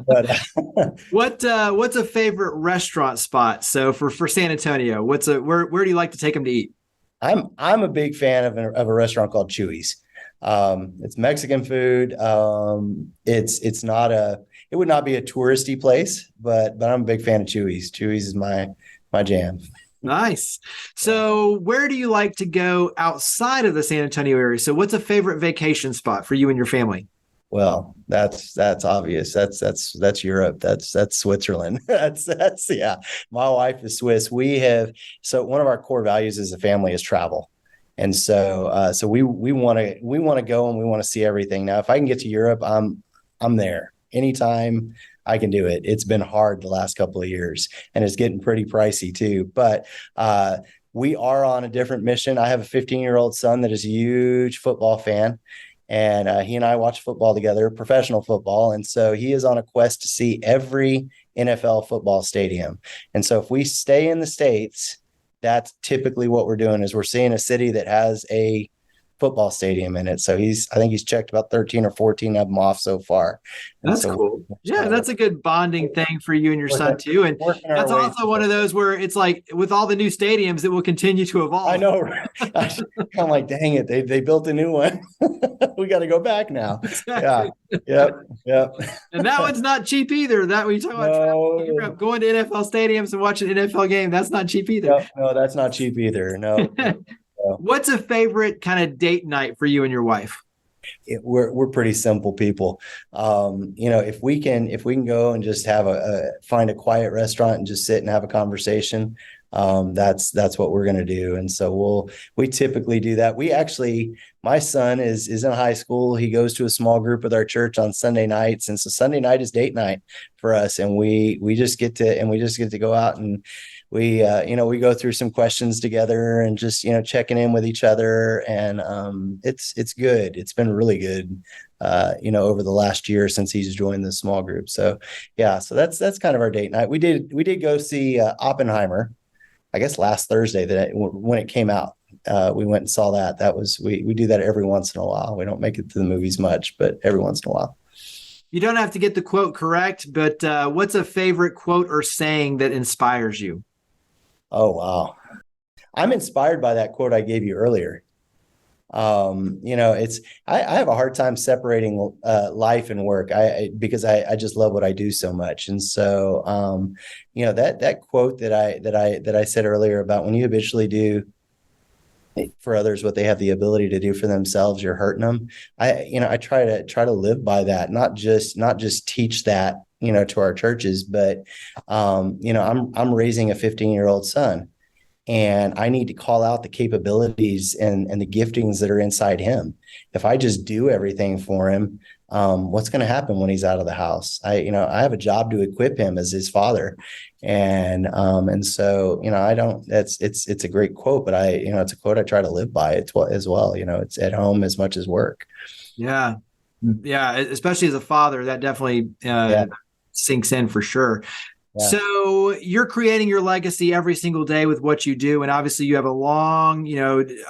D: But
C: what's a favorite restaurant spot? So for San Antonio, where do you like to take them to eat?
D: I'm a big fan of a restaurant called Chewy's. It's Mexican food. It would not be a touristy place, but I'm a big fan of Chewy's. Chewy's is my jam.
C: Nice. So where do you like to go outside of the San Antonio area? So what's a favorite vacation spot for you and your family?
D: Well, that's obvious. That's Europe. That's Switzerland. That's yeah. My wife is Swiss. So one of our core values as a family is travel. And so we want to go and we want to see everything. Now, if I can get to Europe, I'm there anytime I can do it. It's been hard the last couple of years, and it's getting pretty pricey too. But we are on a different mission. I have a 15-year-old son that is a huge football fan, and he and I watch football together, professional football. And so he is on a quest to see every NFL football stadium. And so if we stay in the States, that's typically what we're doing, is we're seeing a city that has a football stadium in it. So I think he's checked about 13 or 14 of them off so far. And
C: That's
D: so
C: cool. Yeah, that's a good bonding thing for you and your son too. And that's also one of those where it's like, with all the new stadiums, it will continue to evolve.
D: I know. Right? I'm like, dang it, they built a new one. We got to go back now. Exactly. Yeah. Yep.
C: And that one's not cheap either. That when you talk about traveling to Europe, going to NFL stadiums and watching an NFL game, that's not cheap either.
D: Yep. No, that's not cheap either. No.
C: What's a favorite kind of date night for you and your wife?
D: We're pretty simple people. If we can go and just find a quiet restaurant and just sit and have a conversation, that's what we're going to do. And so we typically do that. My son is in high school. He goes to a small group with our church on Sunday nights. And so Sunday night is date night for us. And we just get to go out, and we go through some questions together and just, checking in with each other. And it's good. It's been really good, over the last year since he's joined the small group. So, yeah, so that's kind of our date night. We did go see Oppenheimer, I guess last Thursday when it came out. We went and saw that. That was, we do that every once in a while. We don't make it to the movies much, but every once in a while.
C: You don't have to get the quote correct, but what's a favorite quote or saying that inspires you?
D: Oh, wow. I'm inspired by that quote I gave you earlier. I have a hard time separating life and work because I just love what I do so much. And so, that quote that I said earlier about, when you habitually do for others what they have the ability to do for themselves, you're hurting them. I try to live by that, not just teach that, to our churches, but, I'm raising a 15-year-old son, and I need to call out the capabilities and the giftings that are inside him. If I just do everything for him, what's going to happen when he's out of the house? I have a job to equip him as his father. And so, it's a great quote, but it's a quote I try to live by as well. It's at home as much as work.
C: Yeah. Yeah. Especially as a father, that definitely sinks in for sure. Yeah. So you're creating your legacy every single day with what you do. And obviously you have a long,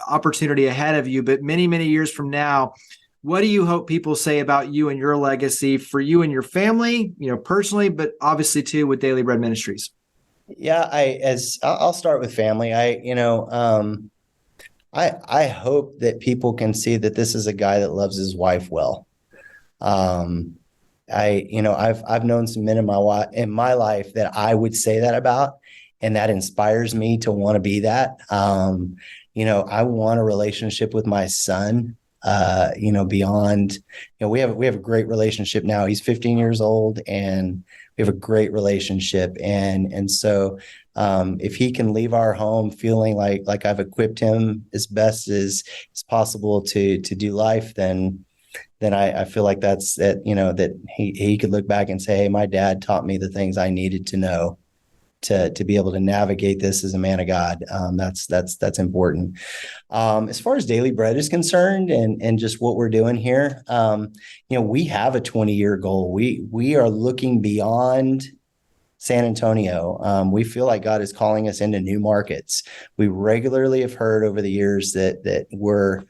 C: opportunity ahead of you, but many, many years from now, what do you hope people say about you and your legacy for you and your family, personally, but obviously too with Daily Bread Ministries?
D: Yeah, I'll start with family. I hope that people can see that this is a guy that loves his wife well. I've known some men in my life that I would say that about, and that inspires me to want to be that. I want a relationship with my son, beyond, we have a great relationship now. He's 15 years old, and we have a great relationship. And so, if he can leave our home feeling like I've equipped him as best as possible to do life, then I feel like that he could look back and say, hey, my dad taught me the things I needed to know to be able to navigate this as a man of God. That's important. As far as Daily Bread is concerned, and just what we're doing here, we have a 20-year goal. We are looking beyond San Antonio. We feel like God is calling us into new markets. We regularly have heard over the years that we're,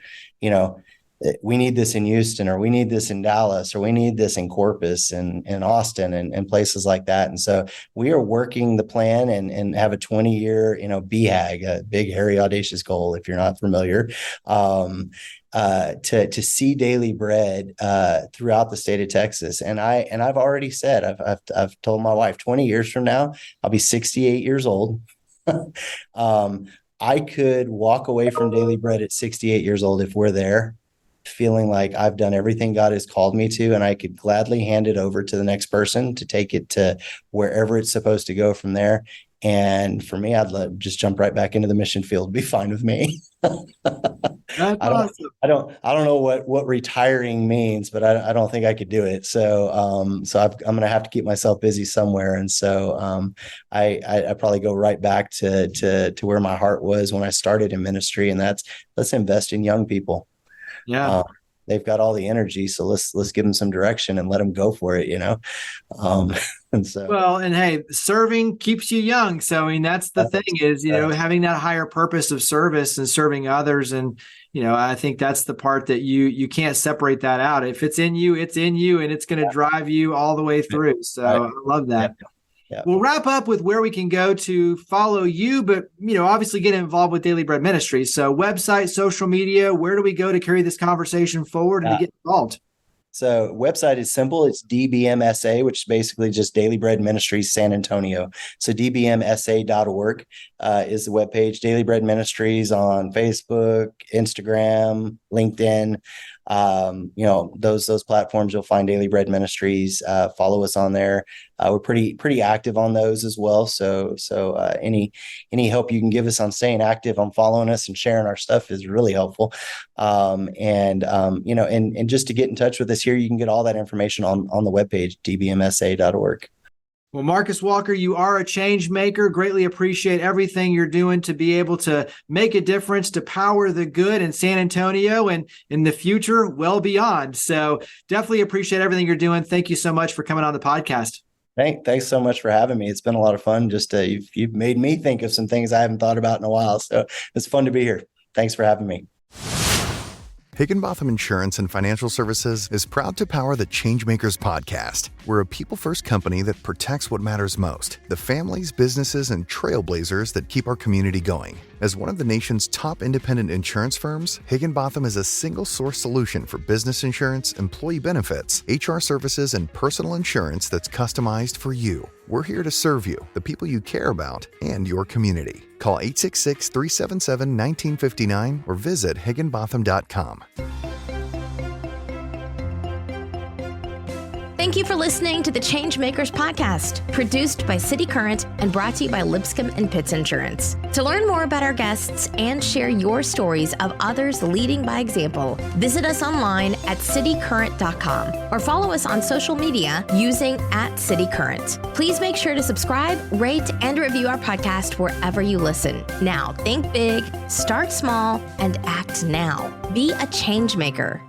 D: we need this in Houston, or we need this in Dallas, or we need this in Corpus and Austin and places like that. And so we are working the plan and have a 20-year, BHAG, a big, hairy, audacious goal, if you're not familiar, to see Daily Bread throughout the state of Texas. And I've already said, I've told my wife, 20 years from now, I'll be 68 years old. I could walk away from Daily Bread at 68 years old if we're there, feeling like I've done everything God has called me to, and I could gladly hand it over to the next person to take it to wherever it's supposed to go from there. And for me, just jump right back into the mission field. Be fine with me.
C: That's awesome.
D: I don't know what retiring means, but I don't think I could do it. So, I'm going to have to keep myself busy somewhere. And so, I probably go right back to where my heart was when I started in ministry. And let's invest in young people.
C: Yeah.
D: They've got all the energy. So let's give them some direction and let them go for it, And so,
C: well, and hey, serving keeps you young. So, I mean, that's the thing is, having that higher purpose of service and serving others. And, I think that's the part that you can't separate that out. If it's in you, and it's going to drive you all the way through. So I love that. Yeah. We'll wrap up with where we can go to follow you, but, obviously get involved with Daily Bread Ministries. So website, social media, where do we go to carry this conversation forward and to get involved?
D: So website is simple. It's DBMSA, which is basically just Daily Bread Ministries San Antonio. So dbmsa.org is the webpage. Daily Bread Ministries on Facebook, Instagram, LinkedIn. Those platforms, you'll find Daily Bread Ministries. Follow us on there. We're pretty active on those as well. So any help you can give us on staying active, on following us and sharing our stuff is really helpful. And just to get in touch with us here, you can get all that information on the webpage, dbmsa.org.
C: Well, Marcus Walker, you are a change maker. Greatly appreciate everything you're doing to be able to make a difference, to power the good in San Antonio and in the future, well beyond. So definitely appreciate everything you're doing. Thank you so much for coming on the podcast.
D: Thanks so much for having me. It's been a lot of fun. You've made me think of some things I haven't thought about in a while. So it's fun to be here. Thanks for having me.
B: Higginbotham Insurance and Financial Services is proud to power the Changemakers podcast. We're a people-first company that protects what matters most, the families, businesses, and trailblazers that keep our community going. As one of the nation's top independent insurance firms, Higginbotham is a single-source solution for business insurance, employee benefits, HR services, and personal insurance that's customized for you. We're here to serve you, the people you care about, and your community. Call 866-377-1959 or visit higginbotham.com.
A: Thank you for listening to the Changemakers podcast, produced by City Current and brought to you by Lipscomb and Pitts Insurance. To learn more about our guests and share your stories of others leading by example, visit us online at citycurrent.com or follow us on social media using @citycurrent. Please make sure to subscribe, rate, and review our podcast wherever you listen. Now, think big, start small, and act now. Be a change maker.